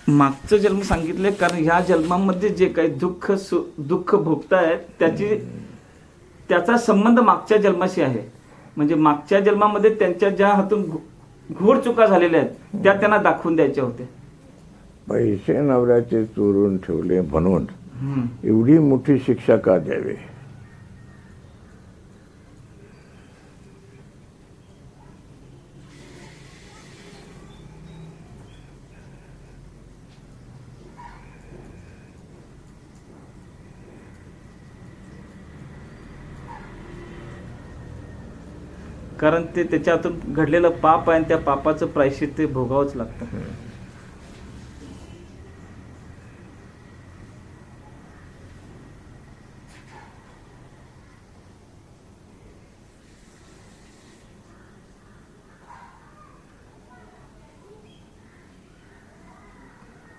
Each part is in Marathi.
मागचं जन्म सांगितले कारण ह्या जन्मामध्ये जे काही दुःख भोगतायत त्याचा संबंध मागच्या जन्माशी आहे. म्हणजे मागच्या जन्मामध्ये त्यांच्या ज्या हातून घोर चुका झालेल्या आहेत त्या त्यांना दाखवून द्यायच्या होत्या. पैसे नवऱ्याचे चोरून ठेवले म्हणून एवढी मोठी शिक्षा का द्यावी? कारण ते त्याच्या हातून घडलेलं पाप आहे आणि त्या पापाचं प्रायश्चित्त ते भोगावंच लागतं.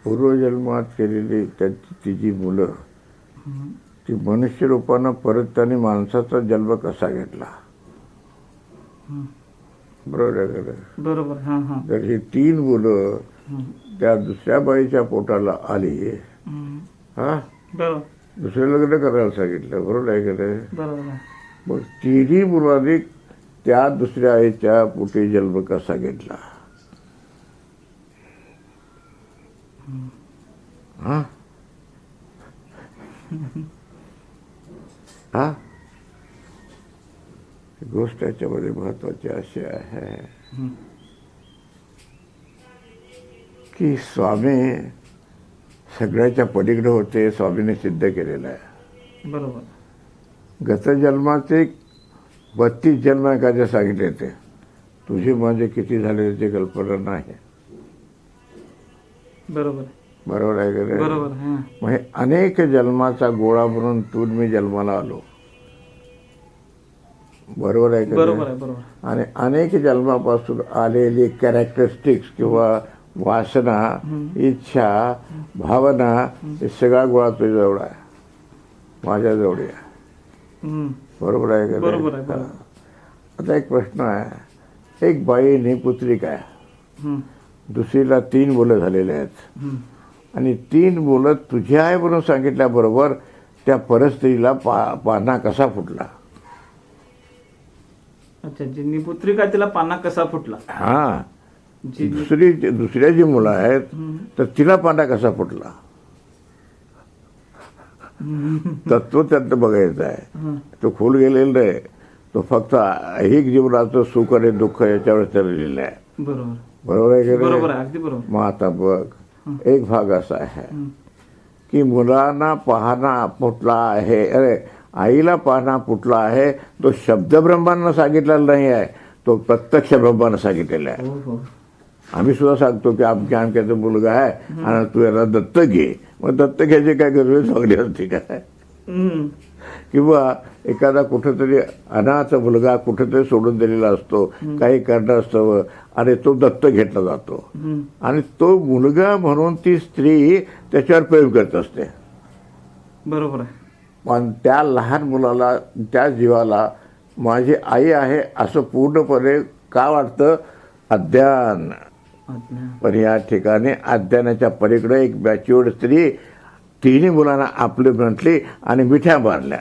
पूर्वजन्मात केलेली तिची मुलं ती मनुष्य रूपानं परत त्यांनी माणसाचा जन्म कसा घेतला? बरोबर आहे का? बरोबर. हां हां. तर ही 3 मुलं त्या दुसऱ्या बाईच्या पोटाला आली. हा, बरोबर. दुसरे लग्न करायला सांगितलं. बरोबर आहे का? बरोबर. मग 3ही मुलांनी त्या दुसऱ्या आईच्या पोटी जन्म कसा घेतला? हा हा गोष्ट याच्यामध्ये महत्वाची अशी आहे की स्वामी सगळ्याच्या पलीकडे होते. स्वामीने सिद्ध केलेलं आहे. बरोबर. गत जन्माचे 32 जन्म एखाद्या सांगितले ते तुझे माझे किती झाले त्याची कल्पना नाही. बरोबर. बरोबर आहे का? बरोबर. हां. म्हणजे अनेक जन्माचा गोळा म्हणून तू मी जन्माला आलो. बरोबर आहे का? बरोबर आहे. बरोबर. आणि अनेक जन्मापासून आलेली कॅरेक्टरिस्टिक्स किंवा वासना, इच्छा, भावना हे सगळा गोळा तुझ्याजवळ आहे, माझ्याजवळ आहे. बरोबर आहे का? बरोबर आहे. आता एक प्रश्न आहे. एक बाई निपुत्रिक आहे, दुसरीला 3 मुलं झालेले आहेत आणि 3 मुलं तुझी आहे म्हणून सांगितल्याबरोबर त्या परस्त्रीला पाना कसा फुटला? अच्छा, जी निपुत्रिका तिला पाना कसा फुटला? हा, दुसऱ्या जी मुलं आहेत तर तिला पाना कसा फुटला? तत्व त्यात बघायचं आहे. तो खोल गेलेला नाही. तो फक्त ऐहिक जीवनाचं सुख आणि दुःख याच्यावर ठरलेलं आहे. बरोबर. बरोबर आहे का? बरोबर आहे. अगदी बरोबर. मग आता बघ, एक भाग असा आहे की मुलांना पाहणा फुटला आहे. अरे, आईला पाहणा फुटला आहे तो शब्द ब्रह्मांना सांगितलेला नाही आहे, तो प्रत्यक्ष ब्रह्मांना सांगितलेला आहे. आम्ही सुद्धा सांगतो की आमक्याचा मुलगा आहे आणि तू याला दत्तक घे. मग दत्तक घ्यायची काय गरज चांगली असते काय? किंवा एखादा कुठेतरी अनाथ मुलगा कुठेतरी सोडून दिलेला असतो काही कारणास्तव आणि तो दत्तक घेतला जातो आणि तो मुलगा म्हणून ती स्त्री त्याच्यावर प्रेम करत असते. बरोबर आहे. पण त्या लहान मुलाला, त्या जीवाला माझी आई आहे असं पूर्णपणे का वाटतं? अज्ञान. पण या ठिकाणी अज्ञानाच्या पलीकडे एक मॅच्युअर्ड स्त्री 3 मुलांना आपले म्हटली आणि मिठ्या मारल्या.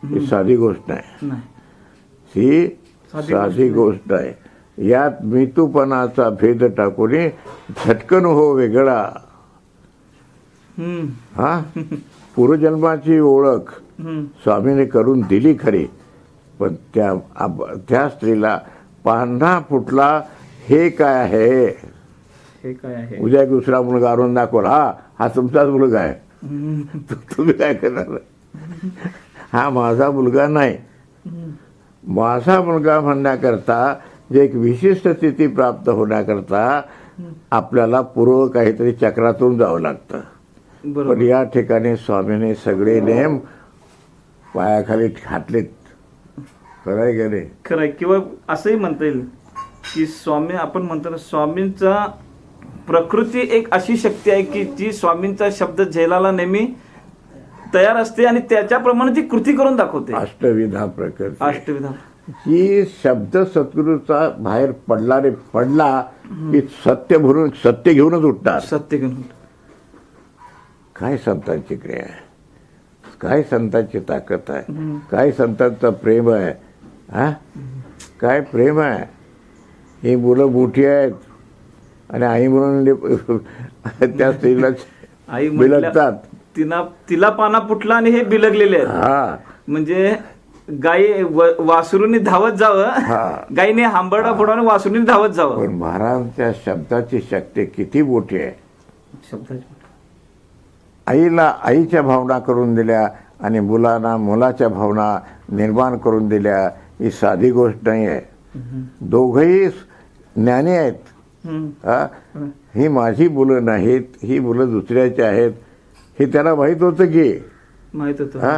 ही साधी गोष्ट नाही. ही साधी गोष्ट आहे. यात मितूपणाचा भेद टाकून झटकन हो वेगळा. हा, पूर्वजन्माची ओळख स्वामीने करून दिली खरी, पण त्या स्त्रीला पान्हा फुटला हे काय आहे? हे काय आहे? उद्या एक दुसरा मुलगा आणून दाखवला, हा तुमचाच मुलगा आहे, तुम्ही काय करणार? हा माझा मुलगा नाही. माझा मुलगा म्हणण्याकरता जे एक विशिष्ट स्थिती प्राप्त होण्याकरता आपल्याला पूर्व काहीतरी चक्रातून जावं लागतं. पण या ठिकाणी स्वामीने सगळे नेम पायाखाली घातलेत. खरंय का नाही? खरंय. किंवा असंही म्हणता येईल की स्वामी, आपण म्हणतो ना, स्वामींचा प्रकृती एक अशी शक्ती आहे की जी स्वामींचा शब्द झेलाला नेहमी तयार असते आणि त्याच्याप्रमाणे ती कृती करून दाखवते. अष्टविधा प्रकृती. अष्टविधा. ही शब्द सद्गुरूचा बाहेर पडला की सत्य घेऊनच उठतात. सत्य घेऊन. काय संतांची क्रिया आहे, काय संतांची ताकद आहे, काय संतांचं प्रेम आहे. हा, काय प्रेम आहे. ही मुलं मोठी आहेत आणि आई म्हणून त्या स्त्रीला आई बिलगतात. तिला पाना फुटला आणि हे बिलगलेले आहेत. हा, म्हणजे गाई वासरूने धावत जावं, गाईने हांबरडा फोडाने वासरूने धावत जावं. पण महाराजांच्या शब्दाची शक्ती किती मोठी आहे. शब्दाची आईला आईच्या भावना करून दिल्या आणि मुलांना मुलाच्या भावना निर्माण करून दिल्या. ही साधी गोष्ट नाही आहे. दोघंही ज्ञानी आहेत. हा, ही माझी मुलं नाहीत, ही मुलं दुसऱ्याची आहेत हे त्याला माहित होतं की. माहित होतं. हा,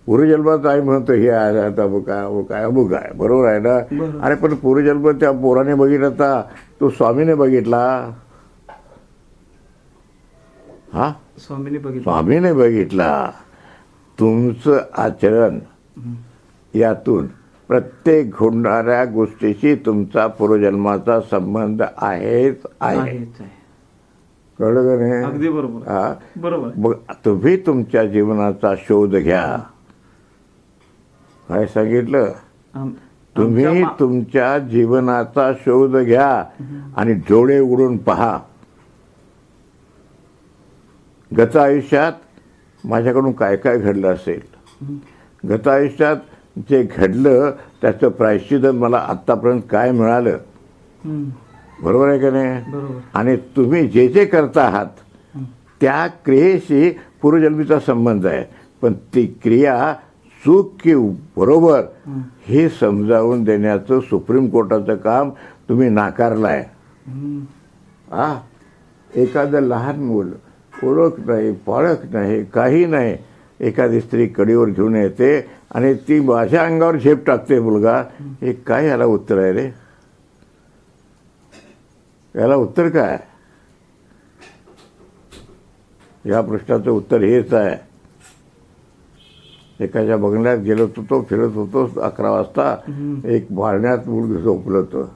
पूर्वजन्मात आई म्हणतो हे आता काय अमुक आहे. बरोबर आहे ना. अरे पण पूर्वजन्म त्या पोराने बघितला होता, तो स्वामीने बघितला. हा, स्वामीने बघितला. तुमचं आचरण यातून प्रत्येक घडणाऱ्या गोष्टीशी तुमचा पूर्वजन्माचा संबंध आहेच आहे. कळलं का नाही. अगदी बरोबर. हा, बरोबर. मग तुम्ही तुमच्या जीवनाचा शोध घ्या. काय सांगितलं. तुम्ही तुमच्या जीवनाचा शोध घ्या आणि डोळे उघडून पहा. गत आयुष्यात माझ्याकडून काय काय घडलं असेल. गत आयुष्यात जे घडलं त्याचं प्रायश्चित्त मला आत्तापर्यंत काय मिळालं. बरोबर आहे का नाही. आणि तुम्ही जे जे करता आहात त्या क्रियेशी पूर्वजन्मीचा संबंध आहे. पण ती क्रिया चूक की बरोबर हे समजावून देण्याचं सुप्रीम कोर्टाचं काम तुम्ही नाकारलं आहे. हा, एखादं लहान मूल ओळख नाही, पाळख नाही, काही नाही, एखादी स्त्री कडीवर घेऊन येते आणि ती माझ्या अंगावर झेप टाकते. मुलगा, हे काय याला उत्तर आहे रे. याला उत्तर काय. या प्रश्नाचं उत्तर हेच आहे. एकाच्या बंगल्यात गेलो होतो, फिरत होतो 11 वाजता. एक मारण्यात मुलगा झोपलं होतं.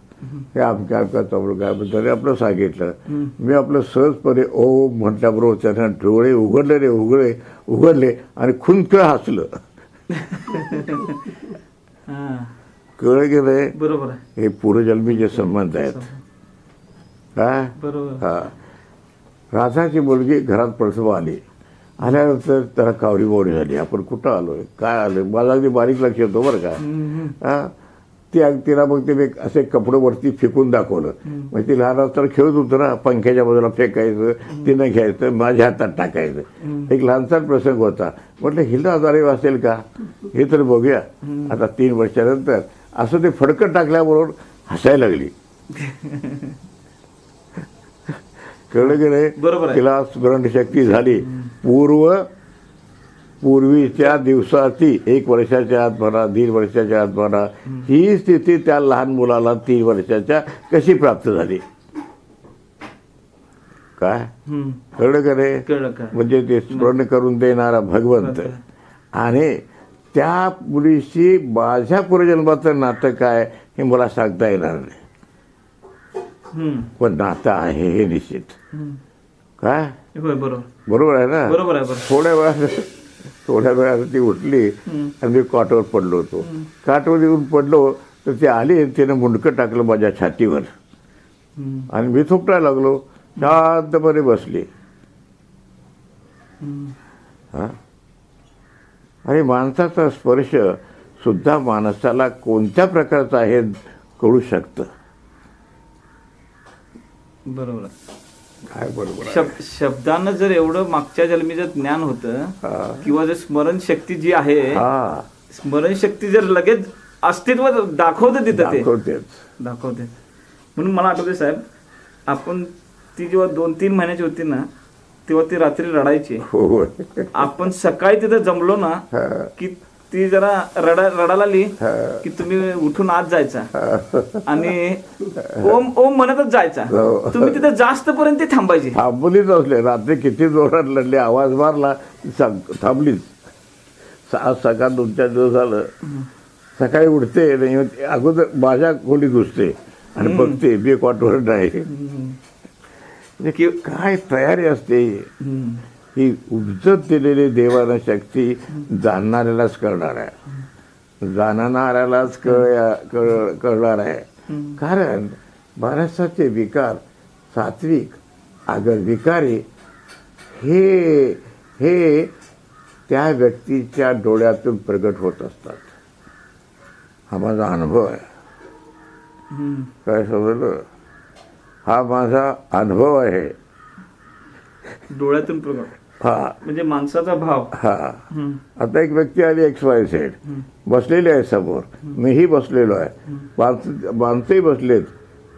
हे आमच्या मुलगा तरी आपलं सांगितलं. मी आपलं सहजपणे ओम म्हटल्याबरोबर त्यानं डोळे उघडले आणि खुनकळ हसलं. कळलं की नाही. बरोबर. हे पूर्वजन्मीचे संबंध आहेत. काय. हा, राधाची मुलगी घरात प्रसव आल्यानंतर त्याला कावरी बावरी झाली. आपण कुठं आलोय, काय आलोय. माझा अगदी बारीक लक्ष येतो बरं का. हा, तिला मग ते असे कपडे वरती फेकून दाखवलं. म्हणजे ती लहान असताना खेळत होतं ना, पंख्याच्या बाजूला फेकायचं, तिनं घ्यायचं, माझ्या हातात टाकायचं. एक लहानसा प्रसंग होता. म्हटलं हिला आजारी वाचेल का, हे तर बघूया. आता 3 वर्षानंतर असं ते फडकं टाकल्याबरोबर हसायला लागली. कळलं की नाही. तिला स्मरणशक्ती झाली. पूर्वीच्या दिवसाची 1 वर्षाच्या आत म्हणा, 1.5 वर्षाच्या आत म्हणा, ही स्थिती त्या लहान मुलाला 3 वर्षाच्या कशी प्राप्त झाली. काय. कळलं का रे. म्हणजे ते स्मरण करून देणारा भगवंत आणि त्या मुलीशी माझ्या पूर्वजन्माचं नातं काय हे मला सांगता येणार नाही. पण नातं आहे हे निश्चित. काय. बरोबर आहे ना. थोड्या वेळात ती उठली आणि मी कॉटवर पडलो होतो. काटवर येऊन पडलो तर ती आली, तिनं मुंडकं टाकलं माझ्या छातीवर आणि मी थोपटायला लागलो. शांतपणे बसली. हा, आणि माणसाचा स्पर्श सुद्धा माणसाला कोणत्या प्रकारचा आहे कळू शकतं. बरोबर. काय बरोबर. शब्दानं जर एवढं मागच्या जन्मीचं ज्ञान होतं किंवा जर स्मरणशक्ती जी आहे, स्मरणशक्ती जर लगेच अस्तित्व दाखवते तिथं, ते दाखवते. म्हणून मला आठवते साहेब, आपण ती जेव्हा 2-3 महिन्याची होती ना, तेव्हा ती रात्री रडायची. आपण सकाळी तिथं जमलो ना की ती जरा रडायला लागली की तुम्ही उठून आत जायचा आणि ओम ओम म्हणतच जायचा. तुम्ही तिथं जास्त पर्यंत थांबायची. थांबलीच असले. रात्री किती जोरात लढले, आवाज मारला थांबलीच. सकाळ 2-4 दिवस झालं. सकाळी उठते अगोदर माझ्या खोलीत घुसते आणि बघते बेकॉटवर नाही. म्हणजे काय तयारी असते ही उपजत दिलेली देवानं शक्ती जाणणाऱ्यालाच कळणार आहे, जाणणाऱ्यालाच कळणार आहे. कारण महाराष्ट्राचे विकार सात्विक अगर विकारी हे हे त्या व्यक्तीच्या डोळ्यातून प्रगट होत असतात. हा माझा अनुभव आहे. काय समजलं? हा माझा अनुभव आहे. डोळ्यातून प्रगट हा म्हणजे माणसाचा भाव. हा आता एक व्यक्ती आली XYZ बसलेली आहे समोर, मीही बसलेलो आहे, माणसंही बसलेत,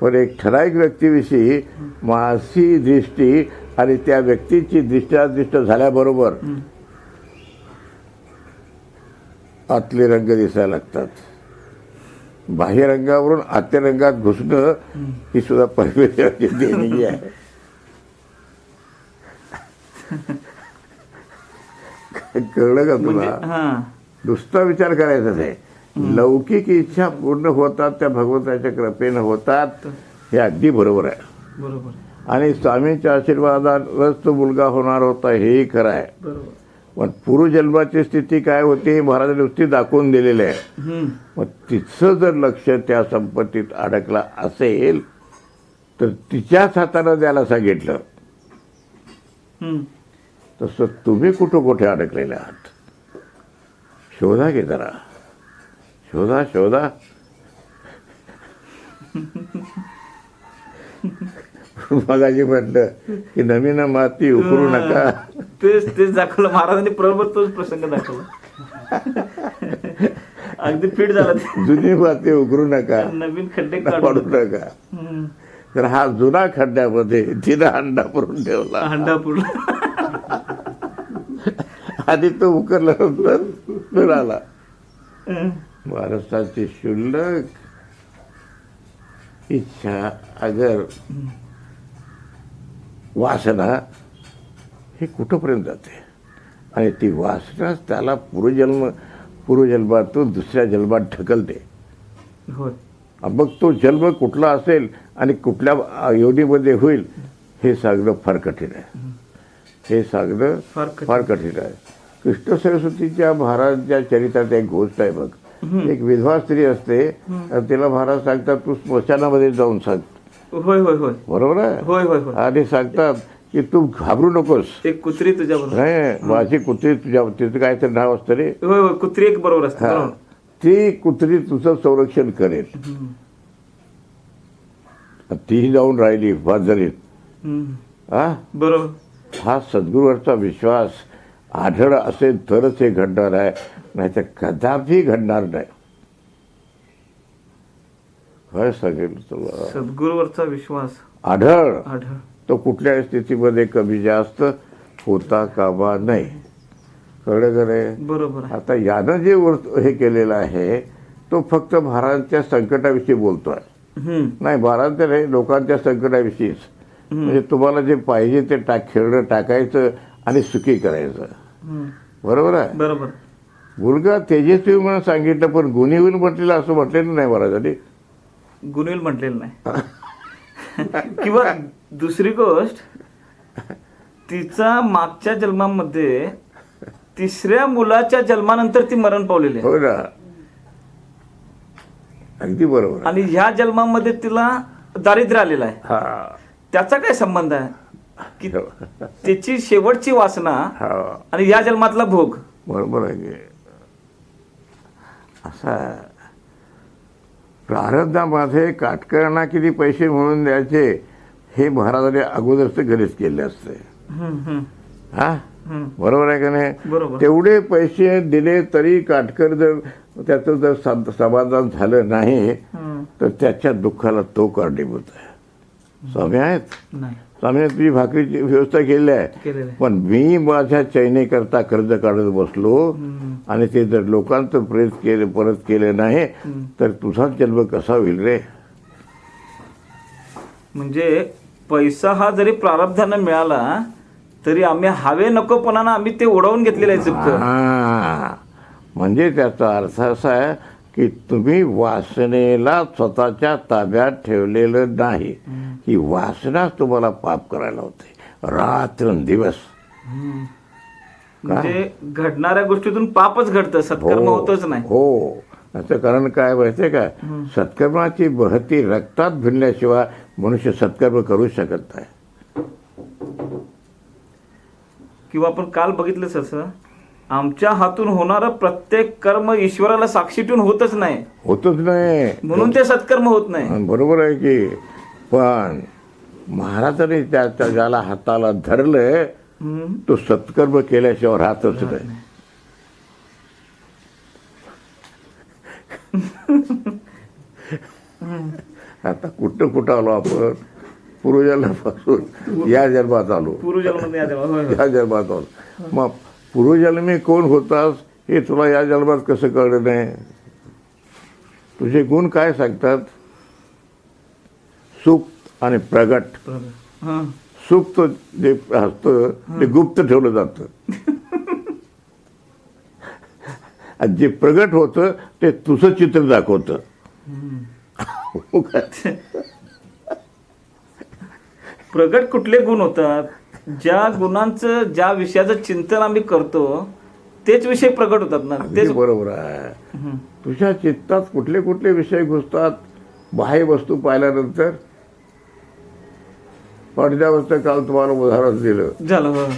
पण एक ठराविक व्यक्तीविषयी माझी दृष्टी आणि त्या व्यक्तीची दृष्टादृष्ट झाल्याबरोबर आतले रंग दिसायला लागतात. बाह्य रंगावरून आतल्या रंगात घुसणं ही सुद्धा परमेश्वराची देणगी आहे. कळलं का तुला? नुसता विचार करायचा नाही, लौकिक इच्छा पूर्ण होतात त्या भगवंताच्या कृपेनं होतात, हे अगदी बरोबर आहे. बरोबर. आणि स्वामींच्या आशीर्वादानच तो मुलगा होणार होता, हेही खरं आहे. बरोबर. पण पूर्वजन्माची स्थिती काय होती हे महाराजांनी नुसती दाखवून दिलेली आहे. मग तिचं जर लक्ष त्या संपत्तीत अडकला असेल तर तिच्याच हातानं द्यायला सांगितलं. तसं तुम्ही कुठे अडकलेले आहात? शोधा की जरा, शोधा शोधा. मगाशी म्हटलं की नवीन माती उकरू नका. तेच दाखवलं महाराजांनी. बरोबर तोच प्रसंग दाखवला. अगदी फिट झाला. जुनी माती उकरू नका, नवीन खड्डे काढू नका. तर हा जुना खड्ड्यामध्ये तिनं अंडा पुरून ठेवला. अंडा पुरला आणि तो उकरल्यानंतर मिळाला. महाराष्ट्राची शुल्लक इच्छा अगर वासना हे कुठंपर्यंत जाते, आणि ती वासनाच त्याला पूर्वजन्मातून दुसऱ्या जन्मात ढकलते. मग तो जन्म कुठला असेल आणि कुठल्या योनीमध्ये होईल हे सांगणं फार कठीण आहे. हे सांगणं फार कठीण आहे. कृष्ण सरस्वतीच्या महाराजांच्या चरित्रात एक गोष्ट आहे बघ. एक विधवा स्त्री असते, तिला महाराज सांगतात तू स्मशानामध्ये जाऊन सांग. होय होय होय. बरोबर आहे. होय होय होय. आणि सांगतात की तू घाबरू नकोस. एक कुत्री तुझ्या बरोबर. नाही, माझी कुत्री तुझ्या, तिचं काय तर नाव असतं रे. होय होय. कुत्री एक बरोबर असते. ती कुत्री तुझं संरक्षण करेल. तीही जाऊन राहिली बाजारीत. बरोबर. हा सद्गुरूवरचा विश्वास आढळ असेल तरच हे घडणार आहे, नाहीतर कदापि घडणार नाही. काय सांगेल तुला? सद्गुरूवरचा विश्वास आढळ तो कुठल्याही स्थितीमध्ये कमी जास्त होता कामा नाही. कळलं का रे? बरोबर. आता यानं जे हे केलेलं आहे तो फक्त महाराजांच्या संकटाविषयी बोलतोय. नाही, महाराजांच्या नाही, लोकांच्या संकटाविषयीच. म्हणजे तुम्हाला जे पाहिजे ते खेळणं टाकायचं आणि सुखी करायचं. बरोबर आहे. बरोबर. मुलगा तेजस्वी म्हणून सांगितलं, पण गुणी होईल म्हटलेलं असं म्हटलेलं नाही महाराजांनी. गुणी होईल म्हटलेलं नाही. किंवा दुसरी गोष्ट, तिचा मागच्या जन्मामध्ये तिसऱ्या मुलाच्या जन्मानंतर ती मरण पावलेली आहे. हो ना, अगदी बरोबर. आणि ह्या जन्मामध्ये तिला दारिद्र्य आलेलं आहे. त्याचा काय संबंध आहे की त्याची शेवटची वासना आणि या जन्मातला भोग. बरोबर आहे. असा प्रारब्धामध्ये काटकऱ्यांना किती पैसे म्हणून द्यायचे हे महाराजांनी अगोदरच गणित केले असते. हा, बरोबर आहे का नाही? तेवढे पैसे दिले तरी काटकर जर त्याचं जर समाधान झालं नाही तर त्याच्या दुःखाला तो कारणीभूत आहे. स्वामी आहेत, स्वामीने तुझी भाकरीची व्यवस्था केली आहे, पण मी माझ्या चैनीकरता कर्ज काढत बसलो आणि ते जर लोकांचं परत केलं नाही तर तुझाच जन्म कसा होईल रे? म्हणजे पैसा हा जरी प्रारब्धानं मिळाला तरी आम्ही हवे नकोपणानं आम्ही ते उडवून घेतलेलं आहे. म्हणजे त्याचा अर्थ असा आहे की तुम्ही वासनेला स्वतःच्या ताब्यात ठेवलेलं नाही. ही वासनाच तुम्हाला पाप करायला होते रात्रंदिवस. म्हणजे घडणाऱ्या गोष्टीतून पापच घडतं, सत्कर्म होतच नाही. हो, याचं कारण काय माहितीये का? सत्कर्माची बहती रक्तात भिनल्याशिवाय मनुष्य सत्कर्म करू शकत नाही. किंवा आपण काल बघितलं तसं आमच्या हातून होणारं प्रत्येक कर्म ईश्वराला साक्षी ठेवून होतच नाही, होतच नाही, म्हणून ते सत्कर्म होत नाही. बरोबर आहे की. पण महाराजांनी ज्याला हाताला धरलंय तो सत्कर्म केल्याशिवाय राहतच नाही. आता कुठं आलो आपण? पूर्वजन्मापासून या जन्मात आलो. पूर्वजन्मामध्ये या जन्मात आलो. मग पूर्वजन्मी कोण होतास हे तुला या जन्मात कसं कळलं नाही? तुझे गुण काय सांगतात? सुप्त आणि प्रगट. सुप्त जे असतं ते गुप्त ठेवलं जातं आणि जे प्रगट होतं ते तुझं चित्र दाखवतं. प्रगट कुठले गुण होतात? ज्या गुणांचं, ज्या विषयाचं चिंतन आम्ही करतो तेच विषय प्रगट होतात ना. तेच बरोबर आहे. तुझ्या चित्तात कुठले कुठले विषय घुसतात? बाह्य वस्तू पाहिल्यानंतर पडद्यावरचं काल तुम्हाला उदाहरण दिलं झालं.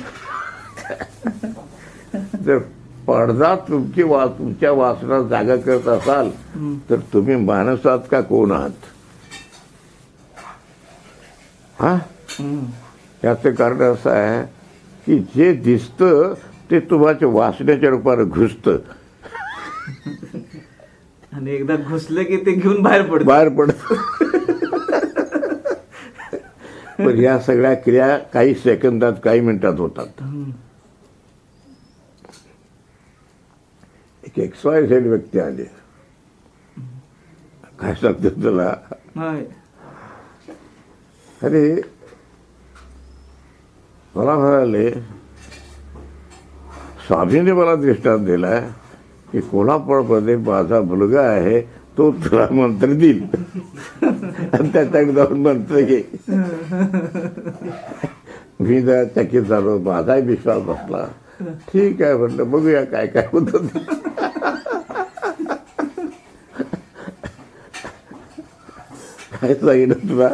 जर पडदा तुमच्या वासना जागा करत असाल तर तुम्ही माणूस आहात का कोण आहात? हा, याचं कारण असं आहे की जे दिसतं ते तुम्हाला वासनेच्या रूपाने घुसतं आणि एकदा घुसलं की ते घेऊन बाहेर पडत. पण या सगळ्या क्रिया काही सेकंदात, काही मिनिटात होतात. एक XYZ व्यक्ती आले, काय सांगतो तुला? अरे मला म्हणाले, स्वामीने मला दृष्टांत दिलाय की कोल्हापूरमध्ये माझा मुलगा आहे, तो तुला मंत्र देईल आणि त्याच्याकडे जाऊन मंत्र घे. मी जरा चकित झालो, माझाही विश्वास बसला. ठीक आहे म्हटलं, बघूया काय काय होतं. काय सांगितलं तुला?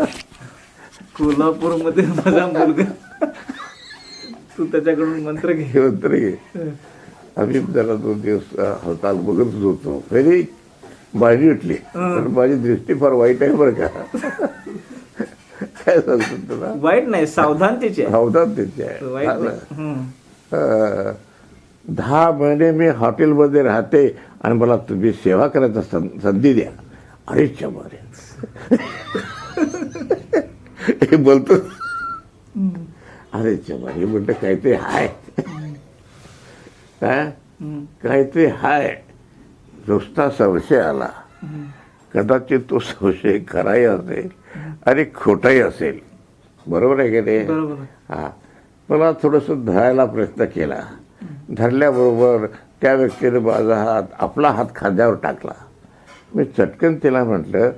कोल्हापूरमध्ये माझा मुलगा, तू त्याच्याकडून मंत्र घे. आम्ही जरा 2 दिवस हाताल बघतच होतो. तरी माझी उठली, तर माझी दृष्टी फार वाईट आहे बरं का. काय सांगतो तुला? वाईट नाही, सावधानतेची आहे. सावधानतेची आहे. वाईट नाही. 10 महिने मी हॉटेलमध्ये राहते आणि मला तुम्ही सेवा करायचा संधी द्या. अरे चमारे हे बोलतो. अरे चमारे म्हणलं काहीतरी हाय, काहीतरी हाय. नुसता संशय आला. कदाचित तो संशय खराही असेल आणि खोटाही असेल. बरोबर आहे की नाही? हा, मला थोडंसं धरायला प्रयत्न केला. धरल्याबरोबर त्या व्यक्तीने माझा आपला हात खांद्यावर टाकला. मी चटकन तिला म्हटलं,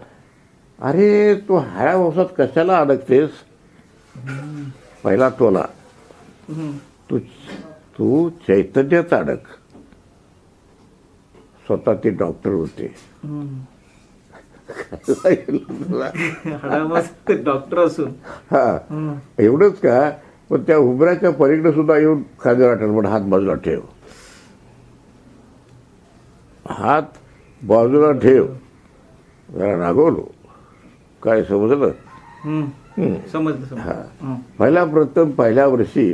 अरे तू हाया वसात कशाला अडकतेस? पहिला तोला तू चैतन्यात अडक. स्वतः ती डॉक्टर होते. डॉक्टर असून हा, एवढंच का, पण त्या उभऱ्याच्या पलीकडे सुद्धा येऊन खांद्यावर आठवण, हात बाजूला ठेव, हात बाजूला ठेव. जरा रागवलो. काय समजलं? समजलं. पहिल्या वर्षी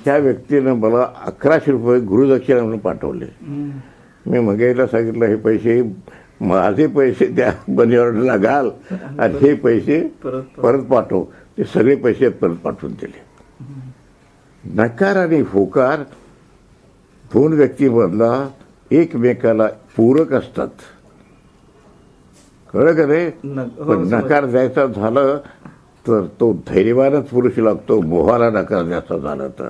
त्या व्यक्तीनं मला 1100 रुपये गुरुदक्षिणा म्हणून पाठवले. मी मगेला सांगितलं, हे पैसे माझे पैसे त्या मनी ऑर्डरला घाल आणि हे पैसे परत पाठव. ते सगळे पैसे परत पाठवून दिले. नकार आणि होकार 2 व्यक्तीमधला एकमेकाला पूरक असतात. कळलं का रे? पण नकार द्यायचा झालं तर तो धैर्यवानच पुरुष लागतो. मोहाला नकार द्यायचा झाला तर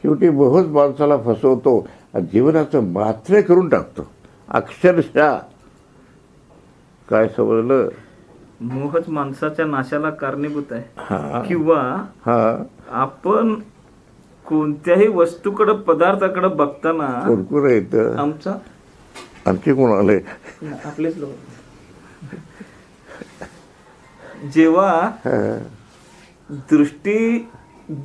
शेवटी मोहच माणसाला फसवतो, जीवनाचं मात्रे करून टाकतो. अक्षरशः काय समजलं? मोहच माणसाच्या नाशाला कारणीभूत आहे. हा किंवा हा आपण कोणत्याही वस्तूकडे पदार्थाकडे बघताना कुरकुर येतं. आमचा आणखी कोण आले? आपलेच लोक जेव्हा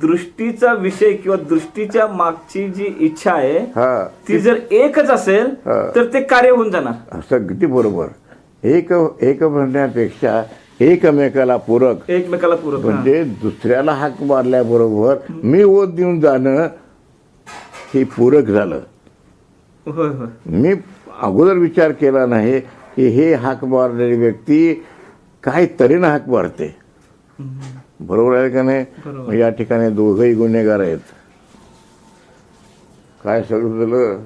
दृष्टीचा विषय किंवा दृष्टीच्या मागची जी इच्छा आहे हा ती जर एकच असेल तर ते कार्य होऊन जाणार. असं किती बरोबर. एक म्हणण्यापेक्षा एकमेकाला पूरक, एकमेकाला पूरक. म्हणजे दुसऱ्याला हाक मारल्याबरोबर मी ओढ देऊन जाणं हे पूरक झालं. होय होय. मी अगोदर विचार केला नाही की हे हाक मारणारी व्यक्ती काय तऱ्हेनं हाक मारते. बरोबर आहे का नाही? बरोबर. मग या ठिकाणी दोघंही गुन्हेगार आहेत. काय सगळं झालं?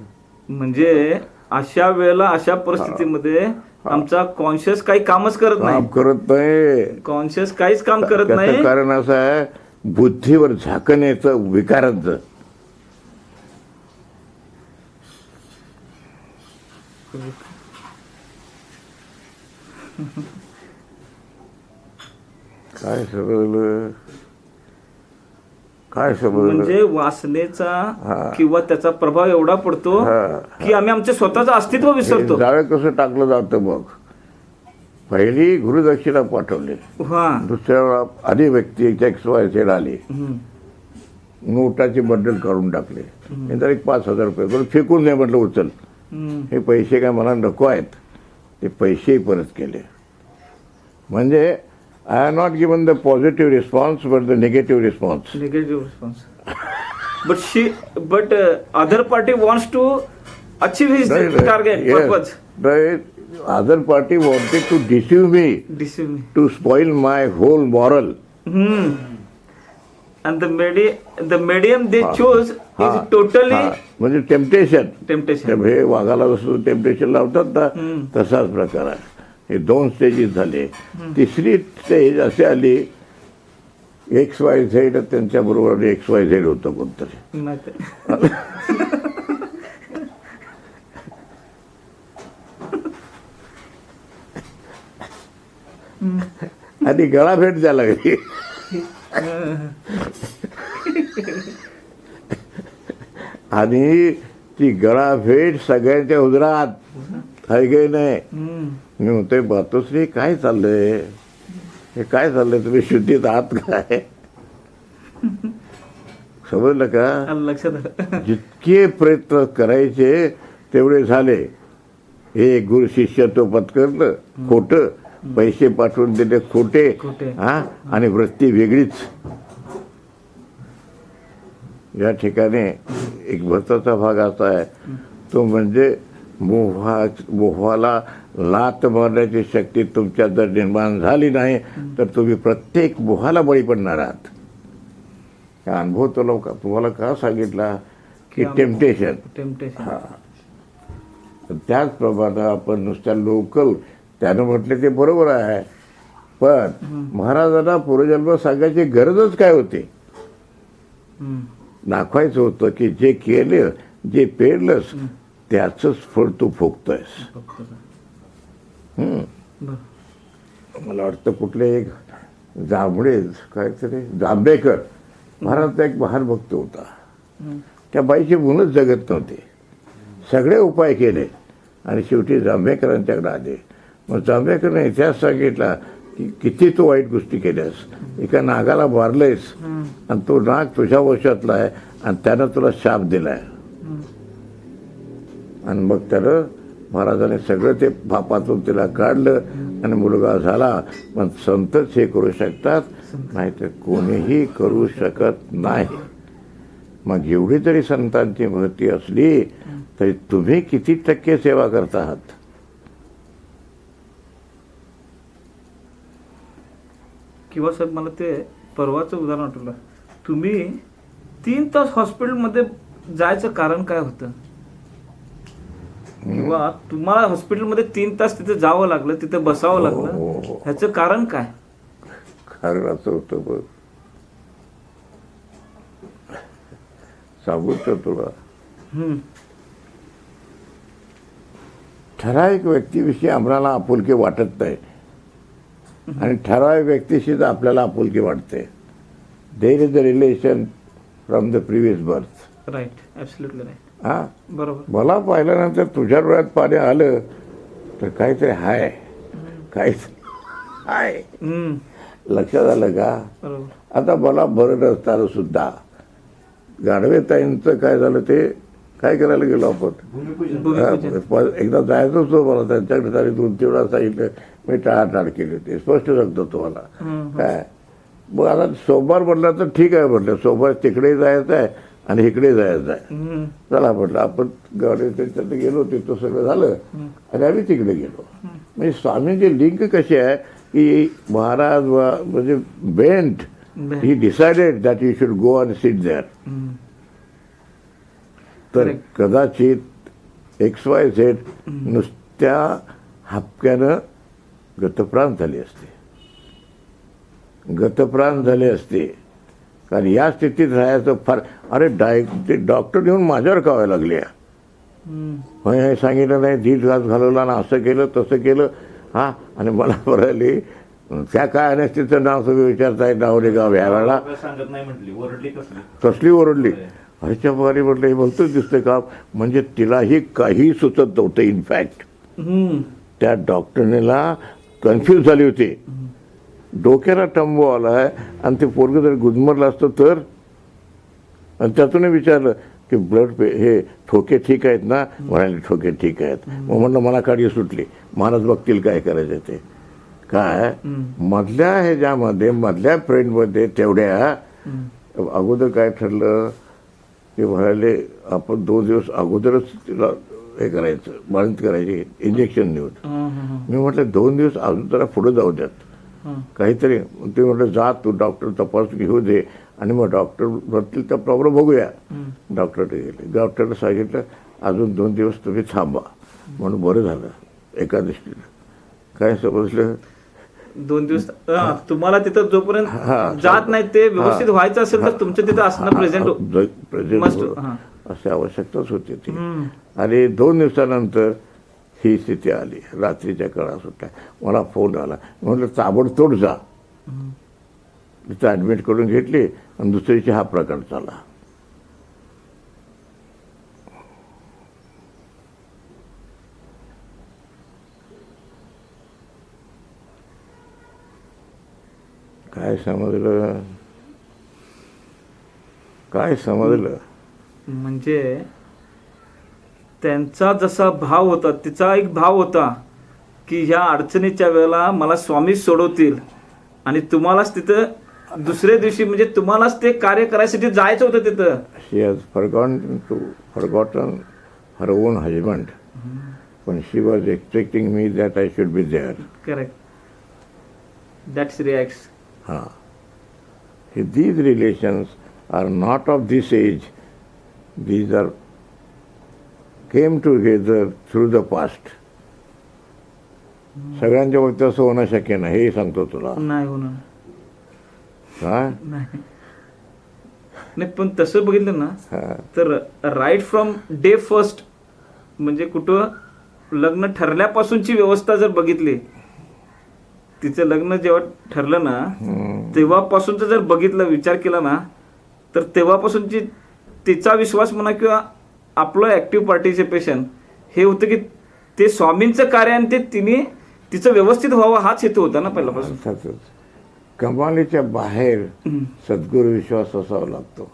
म्हणजे अशा वेळेला अशा परिस्थितीमध्ये आमचा कॉन्शियस काही कामच करत काम नाही. करत नाही. कॉन्शियस काहीच काम करत त्याचं नाही. कारण असं आहे, बुद्धीवर झाकण येतं विकारांचं. काय समजलं? काय समजलं? म्हणजे वासनेचा किंवा त्याचा प्रभाव एवढा पडतो की आम्ही आमच्या स्वतःचं अस्तित्व विसरतो. जाळं कसं टाकलं जातं मग? पहिली गुरुदक्षिणा पाठवली, हा. दुसऱ्या आधी व्यक्ती XYZ आली, हम्म. नोटाचे बंडल काढून टाकले, नंतर एक 5,000 रुपये बरं फेकून नाही म्हटलं उचल. हम्म. हे पैसे काय मला नको आहेत, ते पैसेही परत केले. म्हणजे I are not given the positive response but the negative response. Negative response. But other party wants to achieve his target, purpose. Other party wanted to deceive me, Deceive me. to spoil my whole moral. And the medium they chose is totally म्हणजे टेम्पटेशन. temptation. हे वाघाला जसं टेम्पटेशन लावतात ना, तसाच प्रकार आहे. हे 2 स्टेजेस झाले. तिसरी स्टेज अशी आली, XYZ त्यांच्या बरोबर XYZ होतं कोणतरी. माहिती. आणि गळाभेट द्यायला लागली. आणि ती गळाभेट सगळ्यांच्या हुजरात आहे की नाही. मी म्हणतोय मातोश्री काय चाललंय, हे काय चाललंय, तुम्ही शुद्धीत आहात काय? समजलं का? लक्षात आलं. जितके प्रयत्न करायचे तेवढे झाले. हे गुरु शिष्यत्व पत्करलं खोटं, पैसे पाठवून दिले खोटे, खोटे. हा, आणि वृत्ती वेगळीच. या ठिकाणी एक महत्वाचा भाग असा आहे, तो म्हणजे मोहाला लात मारण्याची शक्ती तुमच्यात जर निर्माण झाली नाही तर तुम्ही प्रत्येक मोहाला बळी पडणार आहात. हा अनुभव तुम्हाला का सांगितला की टेम्पटेशन. हा, त्याचप्रमाणे आपण नुसत्या लोकल त्यानं म्हटलं ते बरोबर आहे, पण महाराजांना पूर्वजन्म सांगायची गरजच काय होती? दाखवायचं होतं की जे केलं, जे पेरलंस त्याच फळ तू भोगतोयस. मला वाटतं कुठले एक काहीतरी जांभेकर महाराजचा एक महान भक्त होता. त्या बाईची मुलंच जगत नव्हते. सगळे उपाय केले आणि शेवटी जांभेकरांच्याकडे आले. मग जांभेकरने इतिहास सांगितला की किती तू वाईट गोष्टी केल्यास, एका नागाला मारलंयस आणि तो नाग तुझ्या वशातला आहे आणि त्यानं तुला शाप दिलाय. आणि मग त्यानं महाराजाने सगळं ते पापातून तिला काढलं आणि मुलगा झाला. पण संतच हे करू शकतात, नाहीतर कोणीही करू शकत नाही. मग एवढी तरी संतांची महती असली तरी तुम्ही किती टक्के सेवा करता आहात? किंवा साहेब मला ते परवाचं उदाहरण आठवलं. तुम्ही 3 तास हॉस्पिटलमध्ये जायचं कारण काय होतं? किंवा तुम्हाला हॉस्पिटलमध्ये 3 तास तिथे जावं लागलं, तिथे बसावं लागलं, ह्याचं कारण काय? कारण असं होतं बघ, सांगू का तुला? ठराविक व्यक्तीविषयी आम्हाला आपुलकी वाटत नाही आणि ठराविक व्यक्तीशीच आपल्याला आपुलकी वाटते. There is a relation from the previous birth. Right, absolutely right. हां, बरोबर. मला पाहिल्यानंतर तुझ्या डोळ्यात पाणी आलं तर काहीतरी हाय, काहीतरी हाय. हम्म, लक्षात आलं का? बरोबर. आता मला बरं नसताना सुद्धा गाढवेताईंचं काय झालं ते काय करायला गेलो आपण. भूमिपूजन. एकदा जायचं होतं मला त्यांच्याकडे तरी 2-3 वेळा सांगितलं, मी टाळाटाळ केली होती. स्पष्ट सांगतो तुम्हाला. काय मग आता सोमवार म्हटलं तर ठीक आहे म्हटलं, सोमवार तिकडे जायचं आहे आणि इकडे जायचं आहे. हम्म, चला म्हटलं आपण गाडी त्यांच्यात गेलो, तिथं सगळं झालं आणि आम्ही तिकडे गेलो. म्हणजे स्वामींची लिंक कशी आहे की महाराज म्हणजे बेंट, he decided that you should go and sit there. Hmm, तर Correct. कदाचित XYZ नुसत्या हपक्यानं गतप्राण झाली असते, गतप्राण झाले असते. कारण या स्थितीत राहायचं फार. अरे ते डॉक्टर येऊन माझ्यावर कावायला लागले. हम्म, हे सांगितलं नाही, दीड घास घालवला ना, असं केलं तसं केलं. हां, आणि मला बरं त्या काय अनेस्थिचं नाव सगळं विचारताय नावरे गाव ह्या वेळेला. सांगत नाही म्हटली, ओरडली कसली. कसली ओरडली. ह्याच्या बरी म्हटलं हे बोलतोच दिसतंय का. म्हणजे तिलाही काही सुचत नव्हतं. इनफॅक्ट हम्म, त्या डॉक्टरनेला कन्फ्यूज झाली होती. डोक्याला टंबो आलाय आणि ते पोरगं जर गुदमरलं असतं तर. आणि त्यातून विचारलं की हे ठोके ठीक आहेत ना. म्हणाले ठोके ठीक आहेत. मग म्हणलं मला काळजी सुटली, महाराज बघतील काय करायचं ते. काय मधल्या ह्याच्यामध्ये मधल्या फ्रेंडमध्ये तेवढ्या अगोदर काय ठरलं की म्हणाले आपण 2 दिवस अगोदरच तिला हे करायचं, बाळंत करायची, इंजेक्शन देऊन. मी म्हटलं 2 दिवस अजून जरा पुढे जाऊ द्यात काहीतरी. ते म्हटलं जा तू डॉक्टर तपासून घेऊ दे आणि मग डॉक्टर म्हणतील तर प्रॉब्लेम बघूया. डॉक्टरकडे गेले, डॉक्टरने सांगितलं अजून 2 दिवस तुम्ही थांबा. म्हणून बरं झालं एका दृष्टीनं. काय समजलं, 2 दिवस तुम्हाला तिथं जोपर्यंत जात नाही ते व्यवस्थित व्हायचं असेल तर तुमचं तिथं असणं प्रेझेंट अशी आवश्यकताच होती ती. आणि 2 दिवसानंतर ही स्थिती आली. रात्रीच्या काळा सुटल्या. मला फोन आला. म्हटलं ताबडतोब जा. तिथं ॲडमिट करून घेतली आणि दुसऱ्या दिवशी हा प्रकार झाला. काय समजलं, काय समजलं. म्हणजे त्यांचा जसा भाव होता, तिचा एक भाव होता की ह्या अडचणीच्या वेळेला मला स्वामी सोडवतील आणि तुम्हालाच तिथं दुसऱ्या दिवशी म्हणजे तुम्हालाच ते कार्य करायसाठी जायचं होतं तिथं. She has forgotten her own husband, पण she was expecting me that I should be there. Correct, that's reacts. हां, these relations are not of this age. These are came together through the past. सगळ्यांच्या बाबतीत असं होणं शक्य नाही, हे सांगतो तुला. नाही होणार. काय नाही नाही, पण तसं बघितलं ना हां, तर राईट फ्रॉम डे फर्स्ट म्हणजे कुठं लग्न ठरल्यापासूनची व्यवस्था जर बघितली, तिचं लग्न जेव्हा ठरलं ना तेव्हापासूनच जर बघितलं, विचार केला ना, तर तेव्हापासूनची तिचा विश्वास म्हणा किंवा आपलं ऍक्टिव्ह पार्टिसिपेशन हे होतं की ते स्वामींचं कार्य आणि ते तिने तिचं व्यवस्थित व्हावं हाच हेतू होता ना पहिल्यापासून. अर्थातच. कमालीच्या बाहेर सद्गुरू विश्वास असावा लागतो.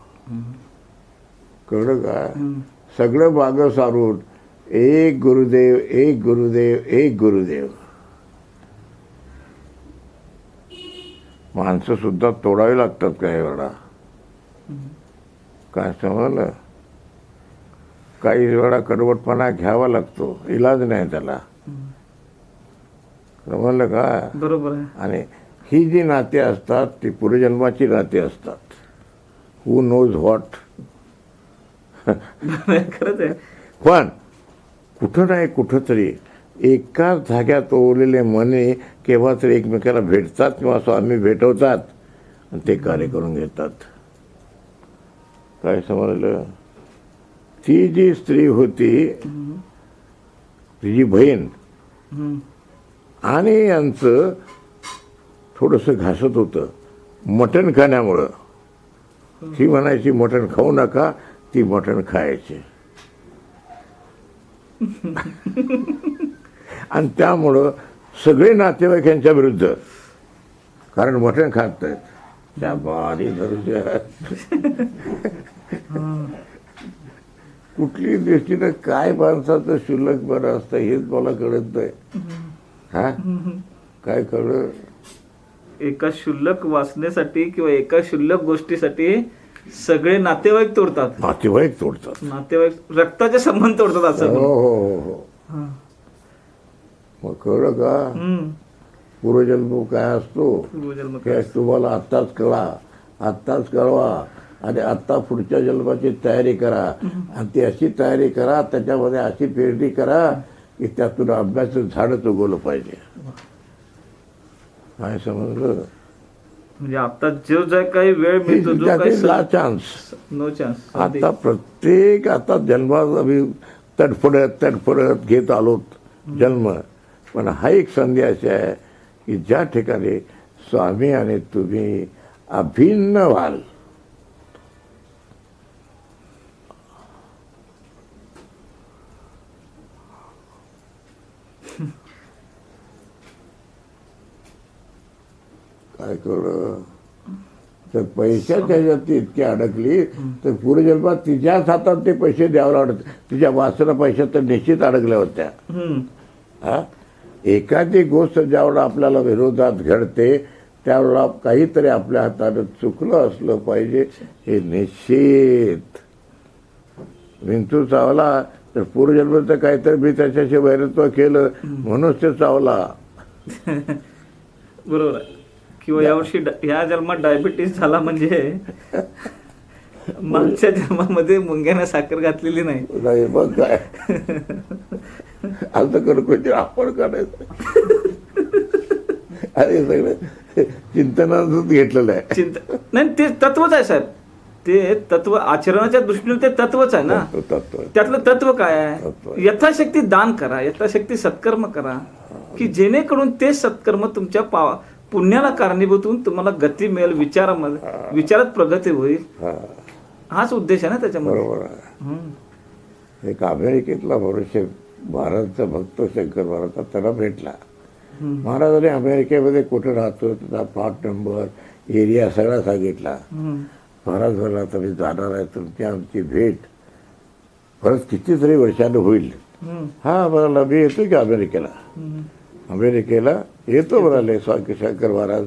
कळलं का. सगळं मागं सारून एक गुरुदेव, एक गुरुदेव, एक गुरुदेव. माणसं सुद्धा तोडावी लागतात काही वेळा. काय समजलं. काही वेळा कडवटपणा घ्यावा लागतो, इलाज नाही त्याला. समजलं का. बरोबर आहे. आणि ही जी नाते असतात ती पूर्वजन्माची नाते असतात. Who knows what. खरंच आहे. पण कुठं नाही कुठंतरी एकाच धाग्यात ओवलेले मने केव्हा तरी एकमेकाला भेटतात किंवा स्वामी भेटवतात आणि ते कार्य करून घेतात. काय समजलं. ती जी स्त्री होती तिची बहीण हम्म. आणि यांचं थोडंसं घासत होतं मटण खाण्यामुळं. ती म्हणायची मटण खाऊ नका, ती मटण खायची. आणि त्यामुळं सगळे नातेवाईक यांच्या विरुद्ध, कारण मटण खात नाहीत. त्या बारी धरूच्या कुठली दृष्टीनं काय माणसाचं शुल्लक बरं असतं हेच मला कळत नाही. हा काय कळलं? एका क्षुल्लक वाचण्यासाठी किंवा एका क्षुल्लक गोष्टीसाठी सगळे नातेवाईक तोडतात. नातेवाईक तोडतात. नातेवाईक रक्ताचे संबंध तोडतात हो असं. हो हो हो. हा. मग कळलं का हम्म. पूर्वजन्म काय असतो पूर्वजन्म हे तुम्हाला आत्ताच आत्ताच कळवा आणि आत्ता पुढच्या जन्माची तयारी करा. आणि ती अशी तयारी करा, त्याच्यामध्ये अशी पेरणी करा की त्यातून अभ्यासाचं झाडच उगवलं पाहिजे. काय समजलं? म्हणजे आता जो जो काही वेळ मिळतो जो काही चान्स नो चान्स. आता प्रत्येक आता जन्मात आम्ही तडफडत घेत आलोत जन्म. पण हा एक संधी अशी आहे की ज्या ठिकाणी स्वामी आणि तुम्ही अभिन्न व्हाल. काय कळलं? तर पैशाच्या ह्याच्यात ती इतकी अडकली तर पूर्वजन्मात तिच्याच हातात ते पैसे द्यावं लागत. तिच्या वासना पैशात तर निश्चित अडकल्या होत्या. हा एखादी गोष्ट ज्यावेळेला आपल्याला विरोधात घडते त्यावेळेला काहीतरी आपल्या हातानं चुकलं असलं पाहिजे हे निश्चित. विंचू चावला तर पूर्वजन्माचं काहीतरी मी त्याच्याशी वैरत्व केलं म्हणूनच ते चावला. बरोबर आहे. किंवा यावर्षी ह्या जन्मात डायबिटीस झाला म्हणजे मागच्या जन्मामध्ये मुंग्याने साखर घातलेली नाही. नाही मग काय आता करू आपण करायचं. अरे सगळं चिंतनातच घेतलेलं आहे. नाही ते तत्वच आहे साहेब. ते तत्व आचरणाच्या दृष्टीने ते तत्वच आहे ना. तत्व त्यातलं तत्व काय तत्व आहे? आहे. यथाशक्ती दान करा, यथाशक्ती सत्कर्म करा की जेणेकरून ते सत्कर्म तुमच्या पुण्याला कारणीभूत होऊन तुम्हाला गती मिळेल, विचारात प्रगती होईल. हाच उद्देश आहे ना त्याच्यामध्ये. बरोबर आहे. एक अमेरिकेतला मनुष्य महाराजांचा भक्त शंकर महाराज त्याला भेटला. महाराजांनी अमेरिकेमध्ये कुठे राहतो त्याचा प्लॉट नंबर एरिया सगळा सांगितला. महाराज म्हणला आता मी जाणार आहे, तुमची आमची भेट परत कितीतरी वर्षानं होईल. हा म्हणाला मी येतो की अमेरिकेला येतो म्हणाले शंकर महाराज.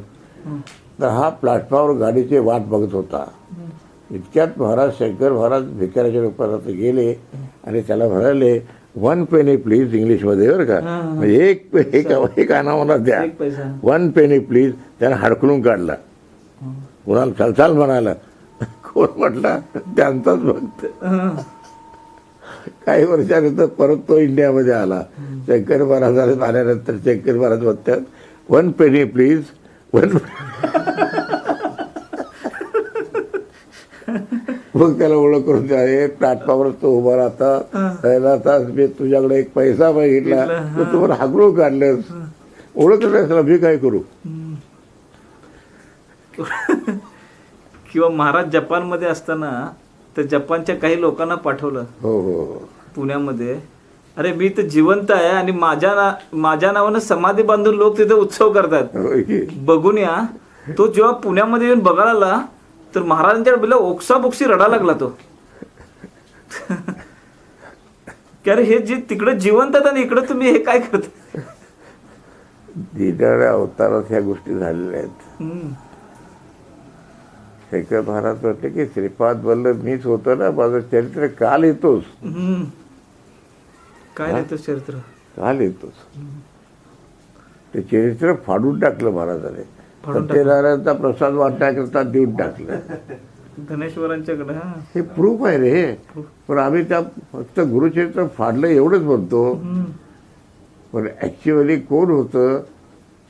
तर हा प्लॅटफॉर्मवर गाडीची वाट बघत होता. इतक्यात शंकर महाराज भिकाऱ्याच्या रूपात गेले आणि त्याला म्हणाले 1 penny प्लीज, इंग्लिशमध्ये बरं का, म्हणजे एक आणा मला द्या, 1 penny प्लीज. त्यानं हडकलून काढला. कुणाला चाल म्हणाला. कोण म्हटला? त्यांचाच भक्त. काही वर्षानंतर परत तो इंडियामध्ये आला. शंकर महाराज आल्यानंतर शंकर महाराज म्हणतात 1 penny प्लीज. मग त्याला ओळख करून द्या. प्लॅटफॉर्मवर तो उभा राहता. मी तुझ्याकडे एक पैसा मागितला तर तुम्हाला हागळून काढलं. ओळख नाही मी काय करू? किंवा महाराज जपानमध्ये असताना तर जपानच्या काही लोकांना पाठवलं. हो हो पुण्यामध्ये. अरे मी तर जिवंत आहे आणि माझ्या नावानं समाधी बांधून लोक तिथे उत्सव करतात, बघून या. तो जेव्हा पुण्यामध्ये येऊन बघायला आला तर महाराजांच्या बिला ओक्साबोक्सी रडा लागला तो. की अरे हे जे तिकडे जिवंत आहेत आणि इकडे तुम्ही हे काय करता? दिनाऱ्या अवतारात ह्या गोष्टी झालेल्या आहेत. शंकर महाराज म्हटले की श्रीपाद वल्लभ मीच होतो ना, माझं चरित्र का लिहितोस? काय लिहितो चरित्र? का लिहितोस? ते चरित्र फाडून टाकलं महाराजाने. सत्यनारायणचा प्रसाद वाटण्याकरता देऊन टाकलं. धनेश्वरांच्याकडे. हे प्रूफ आहे रे. पण आम्ही त्या फक्त गुरुचरित्र फाडलं एवढंच म्हणतो. पण ऍक्च्युअली कोण होतं?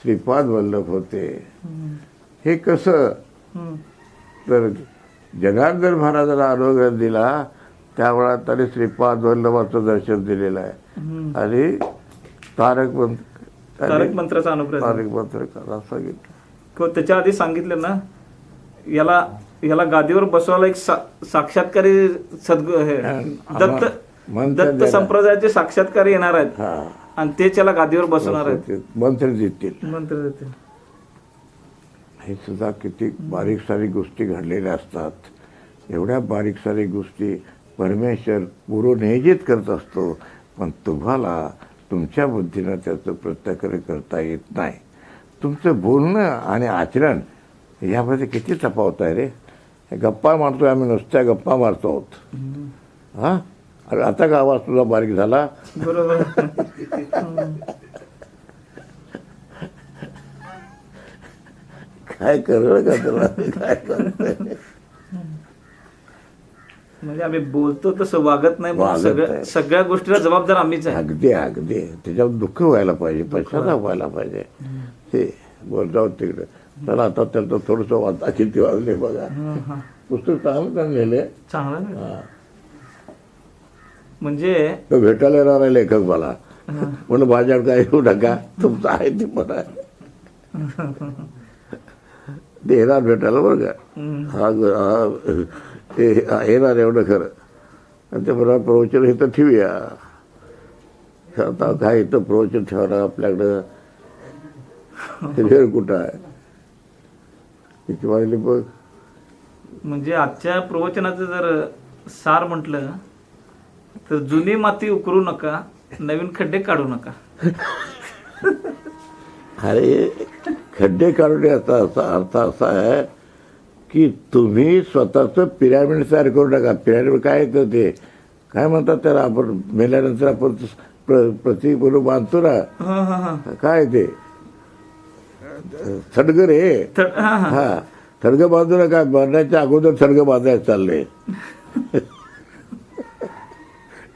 श्रीपाद वल्लभ होते. हे कसं? तर जनार्दन महाराजांना अनुग्रह दिला त्यावेळा त्याने श्रीपाद वल्लभाचं दर्शन दिलेलं आहे. आणि तारक मंत्राचा अनुप्रयोग तारक मंत्र करा सांगितलं. किंवा त्याच्या आधी सांगितलं ना, याला गादीवर बसवायला एक साक्षात्कारी दत्त मंत्र संप्रदायाचे साक्षात्कारी येणार आहेत हा आणि तेच याला गादीवर बसवणार आहेत. मंत्र देतील. मंत्र देतील. हे सुद्धा किती बारीक सारीक गोष्टी घडलेल्या असतात. एवढ्या बारीक सारीक गोष्टी परमेश्वर पूर्वनियोजित करत असतो, पण तुम्हाला तुमच्या बुद्धीनं त्याचं प्रत्यक्ष करता येत नाही. तुमचं बोलणं आणि आचरण यामध्ये किती तफावत आहे रे. हे गप्पा मारतोय आम्ही, नुसत्या गप्पा मारतो आहोत. हा अरे आता का आवाज तुझा बारीक झाला. बरोबर. काय करणार का तुला, काय करणार. म्हणजे आम्ही बोलतो तसं वागत नाही, वागत नाही. सगळ्या गोष्टीला जबाबदार आम्हीच आहे. अगदी अगदी त्याच्यावर दुःख व्हायला पाहिजे, पश्चाताप व्हायला पाहिजे. हे बोल जाऊ तिकडे. चला आता त्याचं थोडंसं वाचा किती वाजले बघा. पुस्तक चांगलं लिहिले. चांगलं नाही. म्हणजे तो भेटायला येणार आहे लेखक मला, म्हणून माझ्यावर काय येऊ नका, तुमचं आहे ते पण आहे. ते येणार भेटायला बरं का. ते येणार एवढं खरं. आणि ते बरोबर प्रवचन इथं ठेवूया. आता काय इथं प्रवचन ठेवणार आपल्याकडं, वेळ कुठं आहे. किती वाजले बघ. म्हणजे आजच्या प्रवचनाचं जर सार म्हटलं तर जुनी माती उकरू नका, नवीन खड्डे काढू नका. अरे खड्डे काढण्याचा अर्थ असा आहे की तुम्ही स्वतःचं पिरॅमिड तयार करू नका. पिरॅमिड काय येतं ते काय म्हणतात त्याला, आपण मेल्यानंतर आपण प्रतीक म्हणून बांधतो ना, काय ते थडगं रे. हा थडगं बांधू नका. मरण्याच्या अगोदर थडगं बांधायला चाललंय.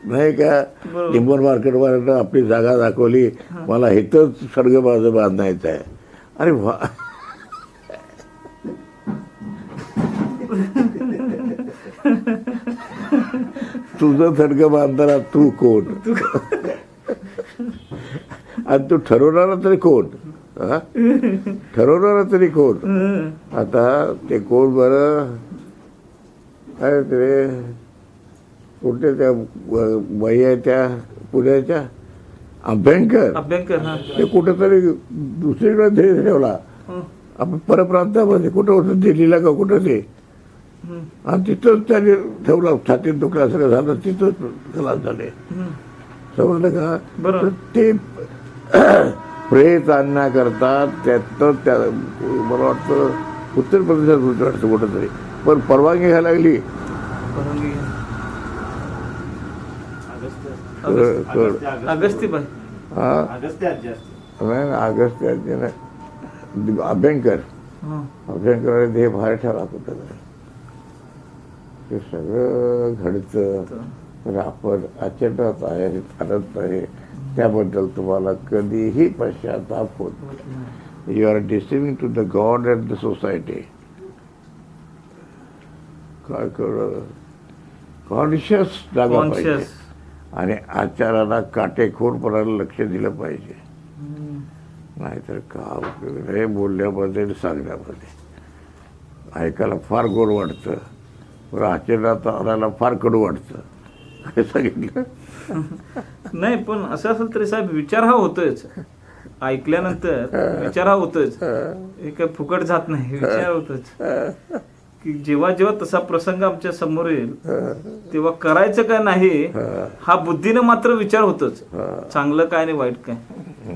नाही का. टिंबर मार्केटवर आपली जागा दाखवली, मला इथंच थडगं बांधायचं आहे. अरे वा. तुझं थडगं बांधताना तू कोण आणि तू ठरवणारा तरी कोण. ठरवणारा तरी कोण. आता ते कोण बरं काय ते कुठे त्या बाई आहे त्या पुण्याच्या अभ्यंकर ते कुठेतरी दुसरीकडे ठेवला. आपण परप्रांतामध्ये कुठं होतं, दिल्लीला का कुठं ते, आणि तिथंच त्याने ठेवला. छातीत दुखला सगळं झालं, तिथंच खलास झाले. समजलं का. तर ते प्रेत आणण्याकरता त्यातनं त्या मला वाटतं उत्तर प्रदेशात वाटतं कुठं तरी, पण परवानगी घ्यायला लागली. अगस्तीबाई अगस्त्य अभ्यंकर अभ्यंकराने देह बाहेर ठेवला कुठं. ते सगळं घडतं. तर आपण आचरणात आहे, आनंद आहे, त्याबद्दल तुम्हाला कधीही पश्चाताप होत नाही. You are deceiving to the god and the society. काय कळलं. कॉन्शियस जागा पाहिजे आणि आचाराला काटेकोरपणाला लक्ष दिलं पाहिजे. नाहीतर का उपयोग नाही बोलण्यामध्ये आणि सांगण्यामध्ये. ऐकायला फार गोड वाटतं, पण आचरणात आणायला फार कडू वाटतं. काय सांगितलं नाही. पण असं असेल तरी साहेब विचार हा होतोच. ऐकल्यानंतर विचार हा होतोच. हे काय फुकट जात नाही. विचार होतोच की जेव्हा जेव्हा तसा प्रसंग आमच्या समोर येईल तेव्हा करायचं काय नाही हा बुद्धीनं मात्र विचार होतोच. चांगलं काय आणि वाईट काय.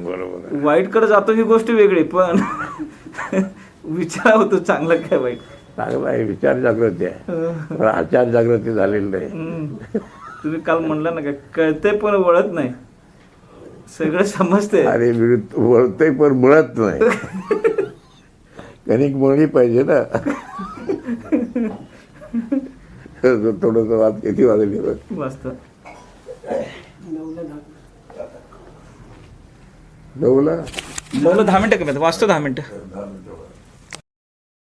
बरोबर. वाईट कडे जातो ही गोष्ट वेगळी, पण विचार होतो चांगलं काय वाईट. चांगलं आहे. विचार जागृती आहे, पण आचार जागृती झालेली नाही. तुम्ही काल म्हणला ना, काय कळतंय पण वळत नाही. सगळं समजतंय. अरे वळतंय पण मुळत नाही. कणिक मळली पाहिजे ना. थोडस वाद किती वाजली वाजता 9ला 10 मिनिटं कमी वाजतो. 10 मिनिटं.